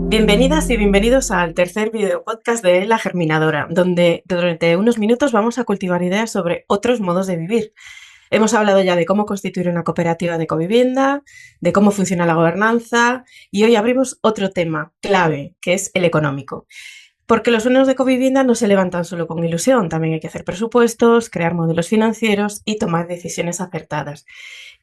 Bienvenidas y bienvenidos al tercer video podcast de La Germinadora, donde durante unos minutos vamos a cultivar ideas sobre otros modos de vivir. Hemos hablado ya de cómo constituir una cooperativa de covivienda, de cómo funciona la gobernanza y hoy abrimos otro tema clave, que es el económico. Porque los sueños de covivienda no se levantan solo con ilusión, también hay que hacer presupuestos, crear modelos financieros y tomar decisiones acertadas.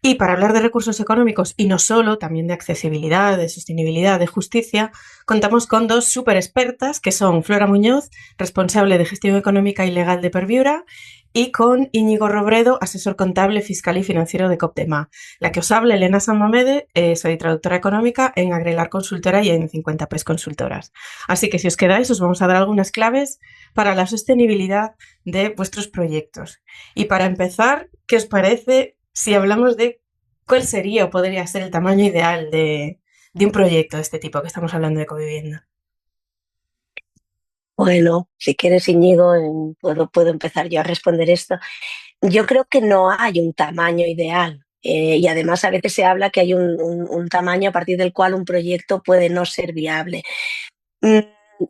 Y para hablar de recursos económicos y no solo, también de accesibilidad, de sostenibilidad, de justicia, contamos con dos súper expertas que son Flora Muñoz, responsable de gestión económica y legal de Perviura, y con Íñigo Robredo, asesor contable, fiscal y financiero de Copdema. La que os habla, Elena Sanmamede, soy traductora económica en Agrelar Consultora y en 50 Consultoras. Así que si os quedáis, os vamos a dar algunas claves para la sostenibilidad de vuestros proyectos. Y para empezar, ¿qué os parece si hablamos de cuál sería o podría ser el tamaño ideal de un proyecto de este tipo que estamos hablando de covivienda? Bueno, si quieres, Íñigo, puedo empezar yo a responder esto. Yo creo que no hay un tamaño ideal. Y además a veces se habla que hay un tamaño a partir del cual un proyecto puede no ser viable. Mm,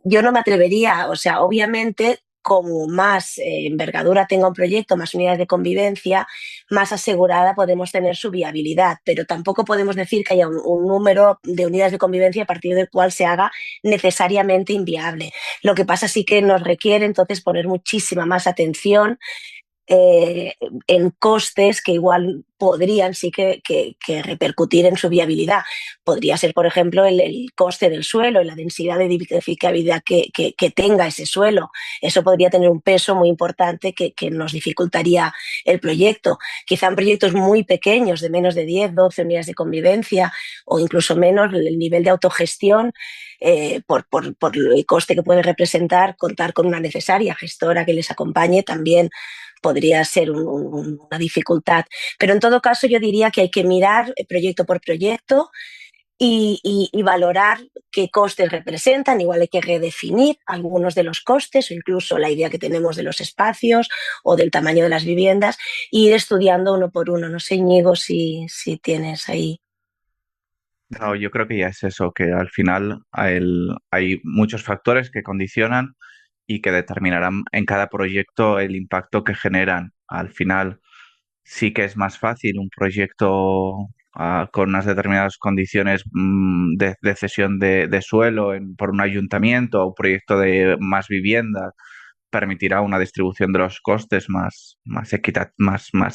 Yo no me atrevería, o sea, obviamente, como más envergadura tenga un proyecto, más unidades de convivencia, más asegurada podemos tener su viabilidad, pero tampoco podemos decir que haya un número de unidades de convivencia a partir del cual se haga necesariamente inviable. Lo que pasa sí que nos requiere entonces poner muchísima más atención eh, en costes que igual podrían sí que repercutir en su viabilidad. Podría ser, por ejemplo, el coste del suelo y la densidad de edificabilidad que tenga ese suelo. Eso podría tener un peso muy importante que nos dificultaría el proyecto. Quizá en proyectos muy pequeños, de menos de 10, 12 unidades de convivencia o incluso menos, el nivel de autogestión por el coste que puede representar contar con una necesaria gestora que les acompañe también podría ser una dificultad. Pero en todo caso yo diría que hay que mirar proyecto por proyecto y valorar qué costes representan. Igual hay que redefinir algunos de los costes o incluso la idea que tenemos de los espacios o del tamaño de las viviendas e ir estudiando uno por uno. No sé, Íñigo, si tienes ahí. No, yo creo que ya es eso, que al final hay muchos factores que condicionan y que determinarán en cada proyecto el impacto que generan. Al final sí que es más fácil un proyecto con unas determinadas condiciones de cesión de suelo por un ayuntamiento o un proyecto de más viviendas permitirá una distribución de los costes más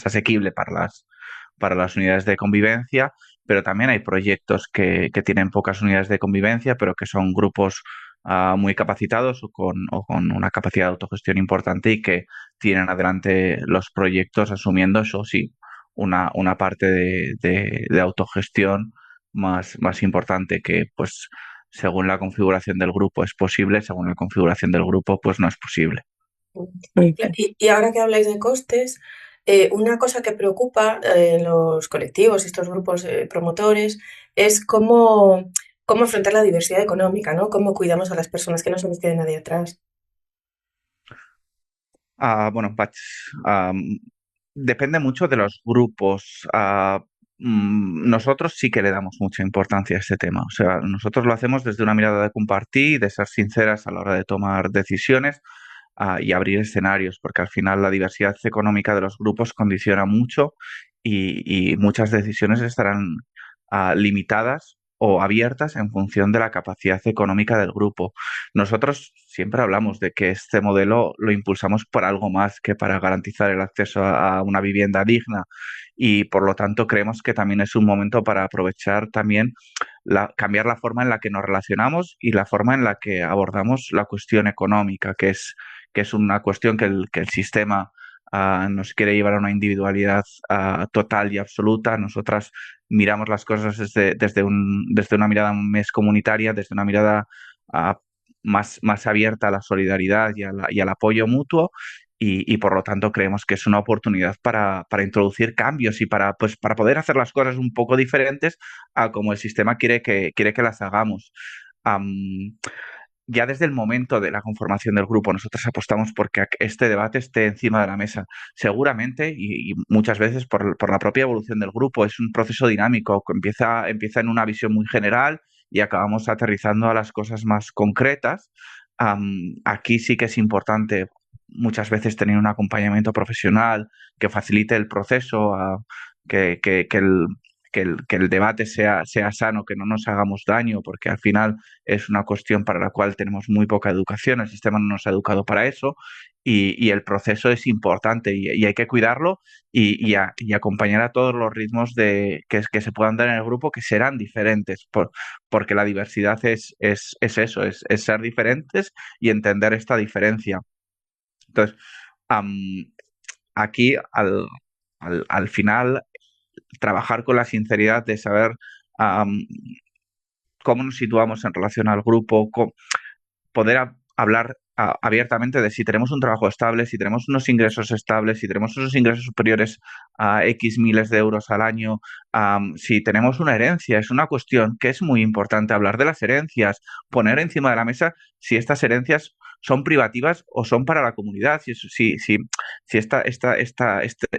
asequible para las unidades de convivencia, pero también hay proyectos que tienen pocas unidades de convivencia, pero que son grupos muy capacitados o con una capacidad de autogestión importante y que tienen adelante los proyectos asumiendo eso sí, una parte de autogestión más importante que pues según la configuración del grupo es posible, según la configuración del grupo pues no es posible. Y ahora que habláis de costes, una cosa que preocupa en los colectivos, estos grupos promotores, es cómo afrontar la diversidad económica, ¿no? Cómo cuidamos a las personas, que no se nos quede nadie atrás. Bueno, Patch, depende mucho de los grupos. Nosotros sí que le damos mucha importancia a este tema. O sea, nosotros lo hacemos desde una mirada de compartir, de ser sinceras a la hora de tomar decisiones, y abrir escenarios, porque al final la diversidad económica de los grupos condiciona mucho y muchas decisiones estarán limitadas o abiertas en función de la capacidad económica del grupo. Nosotros siempre hablamos de que este modelo lo impulsamos por algo más que para garantizar el acceso a una vivienda digna y por lo tanto creemos que también es un momento para aprovechar también cambiar la forma en la que nos relacionamos y la forma en la que abordamos la cuestión económica, que es una cuestión que el sistema nos quiere llevar a una individualidad total y absoluta. Nosotras miramos las cosas desde una mirada más comunitaria, desde una mirada ah, más abierta a la solidaridad y al apoyo mutuo. Y por lo tanto creemos que es una oportunidad para introducir cambios y para poder hacer las cosas un poco diferentes a como el sistema quiere que las hagamos. Am, ya desde el momento de la conformación del grupo, nosotros apostamos porque este debate esté encima de la mesa. Seguramente, y muchas veces por la propia evolución del grupo, es un proceso dinámico que empieza en una visión muy general y acabamos aterrizando a las cosas más concretas. Aquí sí que es importante muchas veces tener un acompañamiento profesional que facilite el proceso, que el debate sea sano, que no nos hagamos daño, porque al final es una cuestión para la cual tenemos muy poca educación, el sistema no nos ha educado para eso y el proceso es importante y hay que cuidarlo y acompañar a todos los ritmos que se puedan dar en el grupo, que serán diferentes, porque la diversidad es eso, es ser diferentes y entender esta diferencia. Entonces, am, aquí al final, trabajar con la sinceridad de saber am, cómo nos situamos en relación al grupo, poder hablar abiertamente de si tenemos un trabajo estable, si tenemos unos ingresos estables, si tenemos unos ingresos superiores a X miles de euros al año, si tenemos una herencia. Es una cuestión que es muy importante hablar de las herencias, poner encima de la mesa si estas herencias son privativas o son para la comunidad, si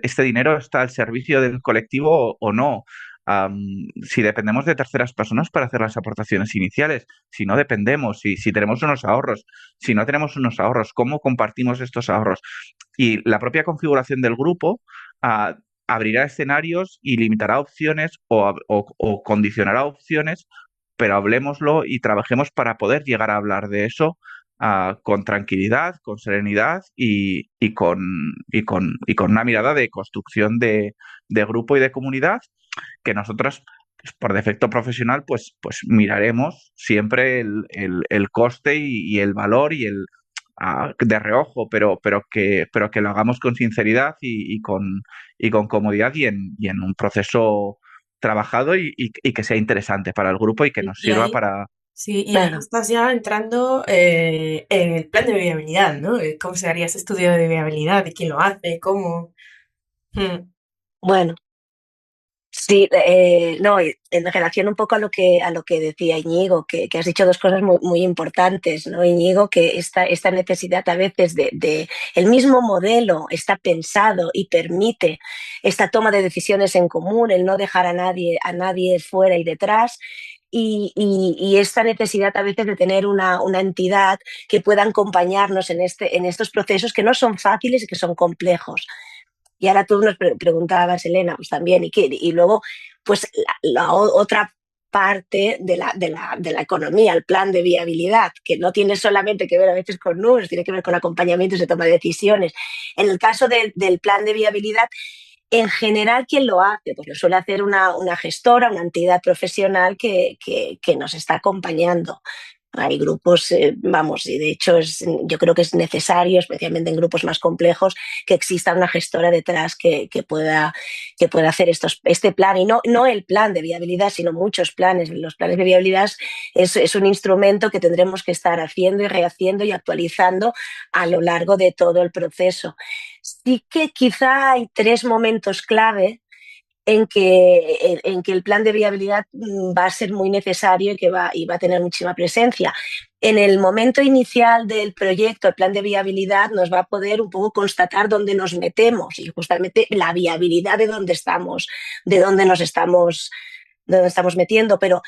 este dinero está al servicio del colectivo o no. Si dependemos de terceras personas para hacer las aportaciones iniciales, si no dependemos, si tenemos unos ahorros, si no tenemos unos ahorros, cómo compartimos estos ahorros. Y la propia configuración del grupo abrirá escenarios y limitará opciones o condicionará opciones, pero hablemoslo y trabajemos para poder llegar a hablar de eso con tranquilidad, con serenidad y con una mirada de construcción de grupo y de comunidad que nosotros, pues, por defecto profesional, pues miraremos siempre el coste y el valor de reojo, pero que lo hagamos con sinceridad y con comodidad y en un proceso trabajado y que sea interesante para el grupo y que nos Y sirva ahí, para... sí, y ahí Claro. estás ya entrando en el plan de viabilidad, ¿no? ¿Cómo se haría ese estudio de viabilidad? ¿De quién lo hace? ¿Cómo? Mm. Bueno, sí, no, y en relación un poco a lo que decía Íñigo, que has dicho dos cosas muy, muy importantes, ¿no, Íñigo? Que esta necesidad a veces el mismo modelo está pensado y permite esta toma de decisiones en común, el no dejar a nadie fuera y detrás. Y esta necesidad a veces de tener una entidad que pueda acompañarnos en estos procesos que no son fáciles y que son complejos. Y ahora tú nos preguntabas, Elena, pues también, y luego, pues la otra parte de la economía, el plan de viabilidad, que no tiene solamente que ver a veces con números, tiene que ver con acompañamientos de toma de decisiones. En el caso del plan de viabilidad, en general, ¿quién lo hace? Pues lo suele hacer una gestora, una entidad profesional que nos está acompañando. Hay grupos, vamos, y de hecho yo creo que es necesario, especialmente en grupos más complejos, que exista una gestora detrás que pueda hacer este plan, y no el plan de viabilidad, sino muchos planes. Los planes de viabilidad es un instrumento que tendremos que estar haciendo y rehaciendo y actualizando a lo largo de todo el proceso. Sí que quizá hay tres momentos clave en que el plan de viabilidad va a ser muy necesario y va a tener muchísima presencia. En el momento inicial del proyecto, el plan de viabilidad nos va a poder un poco constatar dónde nos metemos y justamente la viabilidad de dónde nos estamos metiendo, pero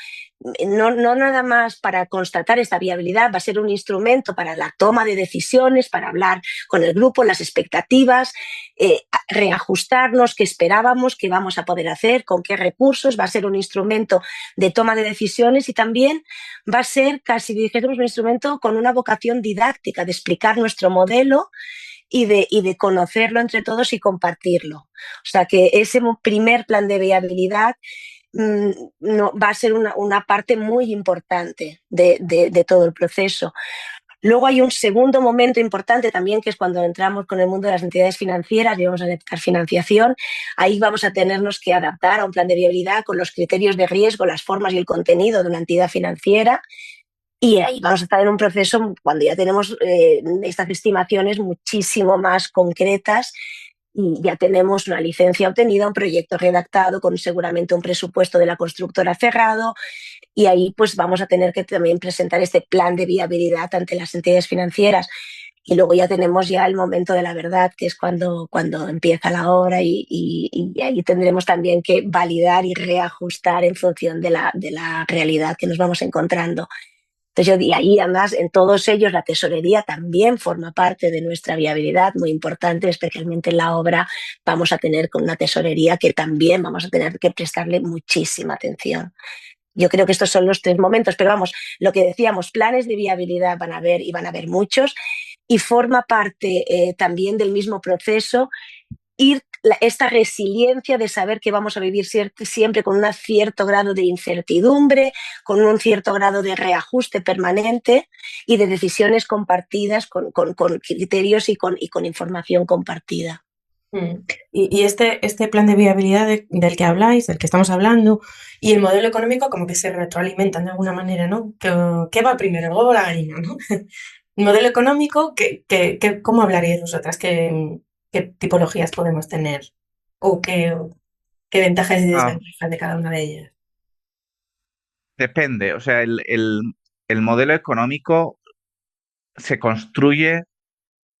no nada más para constatar esta viabilidad, va a ser un instrumento para la toma de decisiones, para hablar con el grupo, las expectativas, reajustarnos, qué esperábamos, qué vamos a poder hacer, con qué recursos. Va a ser un instrumento de toma de decisiones y también va a ser, casi dijésemos, un instrumento con una vocación didáctica, de explicar nuestro modelo y de conocerlo entre todos y compartirlo. O sea que ese primer plan de viabilidad no, va a ser una parte muy importante de todo el proceso. Luego hay un segundo momento importante también, que es cuando entramos con el mundo de las entidades financieras y vamos a necesitar financiación. Ahí vamos a tenernos que adaptar a un plan de viabilidad con los criterios de riesgo, las formas y el contenido de una entidad financiera. Y ahí vamos a estar en un proceso cuando ya tenemos estas estimaciones muchísimo más concretas y ya tenemos una licencia obtenida, un proyecto redactado con seguramente un presupuesto de la constructora cerrado y ahí pues vamos a tener que también presentar este plan de viabilidad ante las entidades financieras. Y luego ya tenemos ya el momento de la verdad, que es cuando empieza la obra y ahí tendremos también que validar y reajustar en función de la realidad que nos vamos encontrando. Entonces, y ahí además en todos ellos la tesorería también forma parte de nuestra viabilidad, muy importante, especialmente en la obra vamos a tener con una tesorería que también vamos a tener que prestarle muchísima atención. Yo creo que estos son los 3 momentos, pero vamos, lo que decíamos, planes de viabilidad van a haber y van a haber muchos, y forma parte también del mismo proceso esta resiliencia de saber que vamos a vivir siempre con un cierto grado de incertidumbre, con un cierto grado de reajuste permanente y de decisiones compartidas con criterios y con información compartida. Y este plan de viabilidad del que habláis, del que estamos hablando, y el modelo económico como que se retroalimentan de alguna manera, ¿no? ¿Qué va primero, el huevo o la gallina, ¿no? El modelo económico, ¿cómo hablaríais vosotras? ¿Qué tipologías podemos tener? ¿O qué ventajas y Ah, desventajas de cada una de ellas? depende, o sea, el modelo económico se construye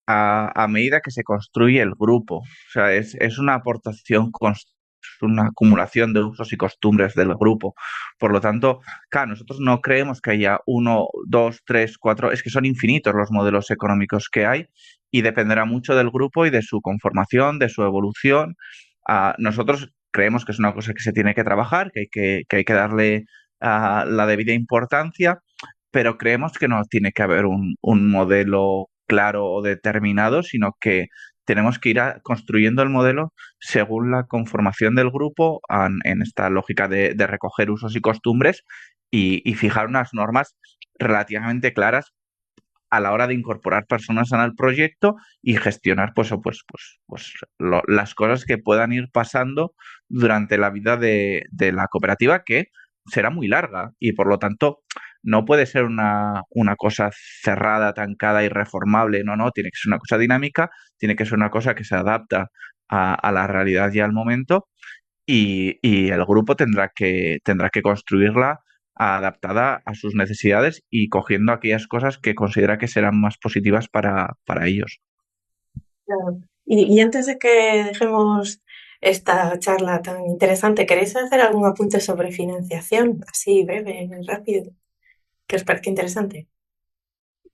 a medida que se construye el grupo. O sea, es una aportación, una acumulación de usos y costumbres del grupo. Por lo tanto, claro, nosotros no creemos que haya 1, 2, 3, 4, es que son infinitos los modelos económicos que hay y dependerá mucho del grupo y de su conformación, de su evolución. Nosotros creemos que es una cosa que se tiene que trabajar, que hay que darle la debida importancia, pero creemos que no tiene que haber un modelo claro o determinado, sino que tenemos que ir construyendo el modelo según la conformación del grupo en esta lógica de recoger usos y costumbres y fijar unas normas relativamente claras a la hora de incorporar personas al proyecto y gestionar las cosas que puedan ir pasando durante la vida de la cooperativa, que será muy larga y por lo tanto no puede ser una cosa cerrada, tancada, irreformable. No, no, tiene que ser una cosa dinámica, tiene que ser una cosa que se adapta a la realidad y al momento y el grupo tendrá que construirla adaptada a sus necesidades y cogiendo aquellas cosas que considera que serán más positivas para ellos. Claro. Y antes de que dejemos esta charla tan interesante, ¿queréis hacer algún apunte sobre financiación? Así, breve, rápido, que os parezca interesante.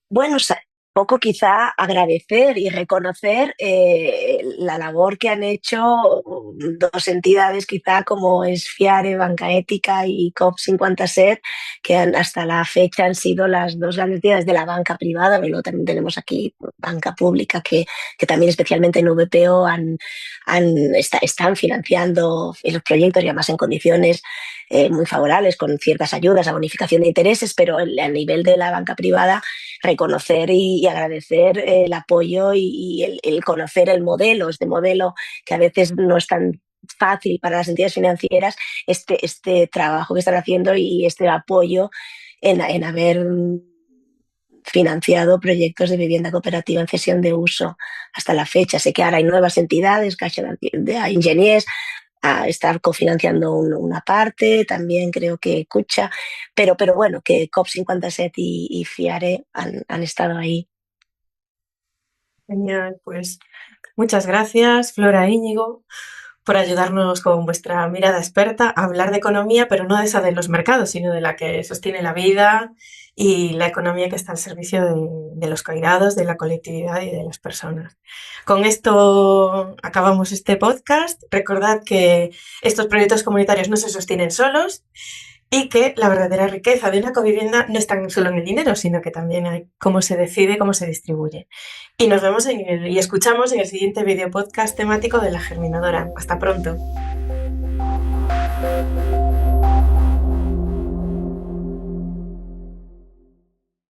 Bueno, poco quizá agradecer y reconocer la labor que han hecho 2 entidades quizá como es FIARE, Banca Ética y COP57, que hasta la fecha han sido las 2 grandes entidades de la banca privada, pero luego también tenemos aquí banca pública que también especialmente en VPO están financiando los proyectos y además en condiciones muy favorables, con ciertas ayudas a bonificación de intereses, pero a nivel de la banca privada reconocer y agradecer el apoyo y el conocer el modelo, este modelo que a veces no es tan fácil para las entidades financieras, este trabajo que están haciendo y este apoyo en haber financiado proyectos de vivienda cooperativa en cesión de uso hasta la fecha. Sé que ahora hay nuevas entidades, Caixa de Enginyers, a estar cofinanciando una parte, también creo que Cucha, pero bueno, que COP57 y FIARE han estado ahí. Genial, pues muchas gracias, Flora e Íñigo, por ayudarnos con vuestra mirada experta a hablar de economía, pero no de esa de los mercados, sino de la que sostiene la vida y la economía que está al servicio de los cuidados, de la colectividad y de las personas. Con esto acabamos este podcast. Recordad que estos proyectos comunitarios no se sostienen solos y que la verdadera riqueza de una covivienda no está solo en el dinero, sino que también hay cómo se decide, cómo se distribuye. Y nos vemos y escuchamos en el siguiente video podcast temático de La Germinadora. Hasta pronto.